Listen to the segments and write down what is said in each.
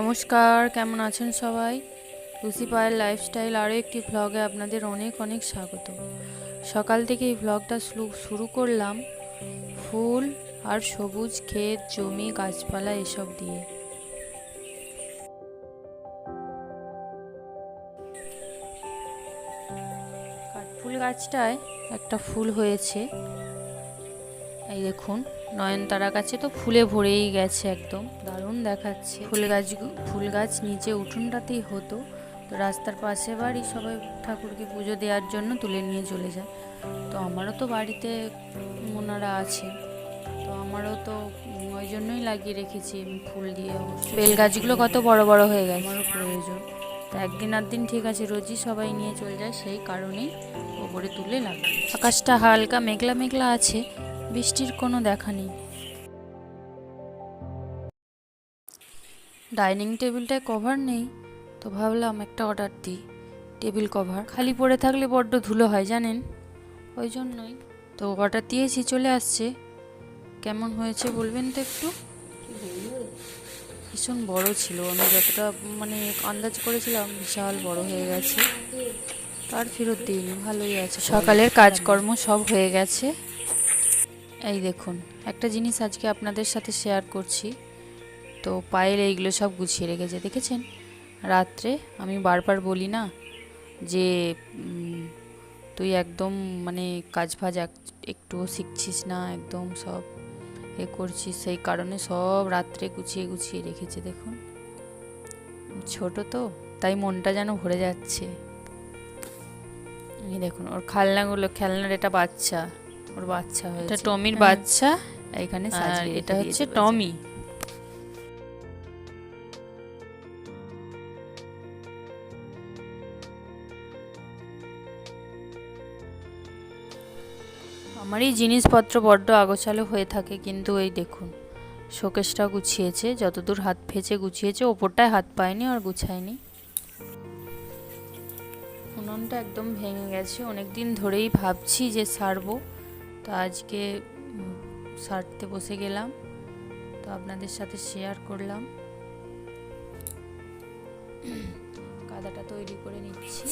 নমস্কার, কেমন আছেন সবাই? লুসি পায়ের লাইফস্টাইল আরও একটি ভ্লগে আপনাদের অনেক অনেক স্বাগত। সকাল থেকে এই ভ্লগটা শুরু করলাম ফুল আর সবুজ ক্ষেত, জমি, গাছপালা এসব দিয়ে। কাঠফুল গাছটায় একটা ফুল হয়েছে, এই দেখুন। নয়নতারা গাছে তো ফুলে ভরেই গেছে, একদম দারুণ দেখাচ্ছে। ফুল গাছ নিচে উঠোনটাতেই হতো, তো রাস্তার পাশে বাড়ি, সবাই ঠাকুরকে পুজো দেওয়ার জন্য তুলে নিয়ে চলে যায়। তো আমারও তো বাড়িতে ওনারা আছে, তো আমারও তো ওই জন্যই লাগিয়ে রেখেছি ফুল দিয়ে। বেল গাছগুলো কত বড় বড় হয়ে গেছে, আমারও প্রয়োজন। তো একদিন আধদিন ঠিক আছে, রোজই সবাই নিয়ে চলে যায়, সেই কারণেই ওপরে তুলে লাগাই। আকাশটা হালকা মেঘলা মেঘলা আছে, বৃষ্টির কোনো দেখা নেই। ডাইনিং টেবিলটায় কভার নেই, তো ভাবলাম একটা অর্ডার দিই টেবিল কভার। খালি পড়ে থাকলে বড্ড ধুলো হয় জানেন, ওই জন্যই তো অর্ডার দিয়েছি, চলে আসছে। কেমন হয়েছে বলবেন তো একটু? ভীষণ বড় ছিল, আমি যতটা আন্দাজ করেছিলাম বিশাল বড় হয়ে গেছে। তার ফেরত দিইনি, ভালোই আছে। সকালের কাজকর্ম সব হয়ে গেছে। এই দেখুন, একটা জিনিস আজকে আপনাদের সাথে শেয়ার করছি। তো পায়েল এইগুলো সব গুছিয়ে রেখেছে, দেখেছেন? রাত্রে আমি বারবার বলি না যে তুই একদম কাজ ফাজ একটুও শিখছিস না, একদম সব করছিস, সেই কারণে সব রাত্রে গুছিয়ে গুছিয়ে রেখেছে। দেখুন, ছোট তো তাই মনটা যেন ভরে যাচ্ছে। এই দেখুন ওর খেলনার এটা বাচ্চা, ওর বাচ্চা হয়েছে, এটা টমির বাচ্চা। এখানে এটা হচ্ছে টমি। আমার এই জিনিসপত্র বড্ড আগোছালো হয়ে থাকে, কিন্তু এই দেখুন শোকেসটা গুছিয়েছে, যতদূর হাত ফেঁচে গুছিয়েছে, ওপরটায় হাত পায়নি আর গুছায়নি। উনুনটা একদম ভেঙে গেছে, অনেক দিন ধরেই ভাবছি যে সারবো, তো আজকে সারতে বসে গেলাম, তো আপনাদের সাথে শেয়ার করলাম। কাদাটা তৈরি করে নিচ্ছি,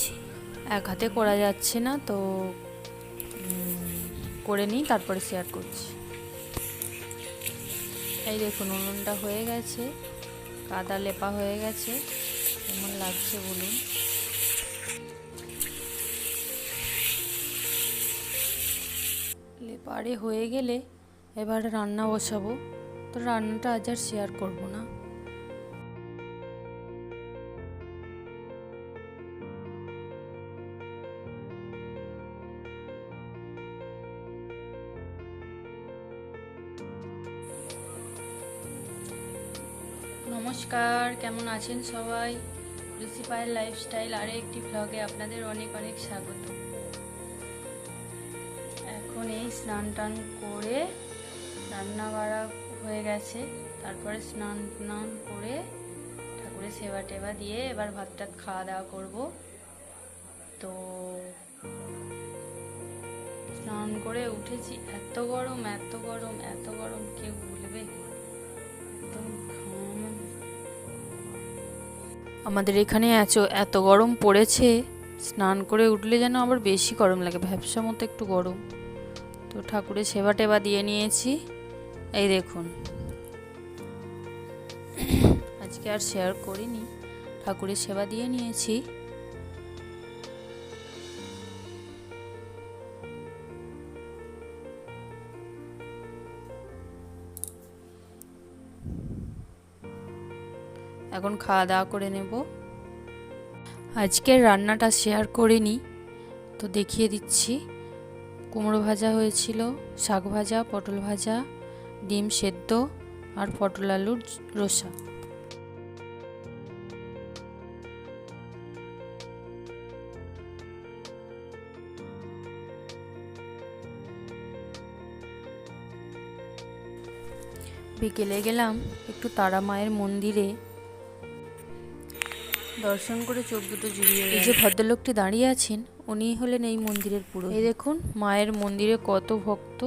এক হাতে করা যাচ্ছে না, তো করে নিই, তারপরে শেয়ার করছি। এই দেখুন উনুনটা হয়ে গেছে, কাদা লেপা হয়ে গেছে, কেমন লাগছে বলুন। লেপারে হয়ে গেলে এবার রান্না বসাবো, তো রান্নাটা আজ আর শেয়ার করব না। নমস্কার, কেমন আছেন সবাই? লুসি পায়ের লাইফস্টাইল আরও একটি ভ্লগে আপনাদের অনেক অনেক স্বাগত। এখন এই স্নান টান করে রান্না বাড়া হয়ে গেছে, তারপরে স্নান করে ঠাকুরের সেবা টেবা দিয়ে এবার ভাত টাত খাওয়া দাওয়া করবো। তো স্নান করে উঠেছি, এত গরম এত গরম এত গরম, কেউ বলবে? একদম আমাদের এখানে এত গরম পড়েছে, স্নান করে উঠলে যেন আবার বেশি গরম লাগে, ভ্যাপসা মতো একটু গরম। তো ঠাকুরের সেবা টেবা দিয়ে নিয়েছি, এই দেখুন। আজকে আর শেয়ার করিনি, ঠাকুরের সেবা দিয়ে নিয়েছি। এখন খাওয়া দাওয়া করে নেব। আজকের রান্নাটা শেয়ার করিনি, তো দেখিয়ে দিচ্ছি। কুমড়ো ভাজা হয়েছিল, শাক ভাজা, পটল ভাজা, ডিম সেদ্ধ আর পটল আলুর রসা। বিকেলে গেলাম একটু তারা মায়ের মন্দিরে, দর্শন করে চোখ দুটো জুড়িয়ে। এই যে ভদ্রলোকটি দাঁড়িয়ে আছেন, উনি হলেন এই মন্দিরের পুরোহিত। এই দেখুন মায়ের মন্দিরে কত ভক্ত,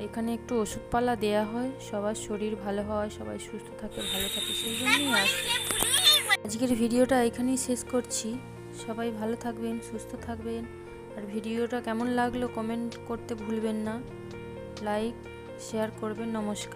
এখানে একটু ওষুধপালা দেয়া হয়, সবার শরীর ভালো হয়, সবাই সুস্থ থাকে, ভালো থাকে, সেই জন্যই আসে। আজকের ভিডিওটা এখানেই শেষ করছি। সবাই ভালো থাকবেন, সুস্থ থাকবেন। আর ভিডিওটা কেমন লাগলো কমেন্ট করতে ভুলবেন না, লাইক শেয়ার করবেন। নমস্কার।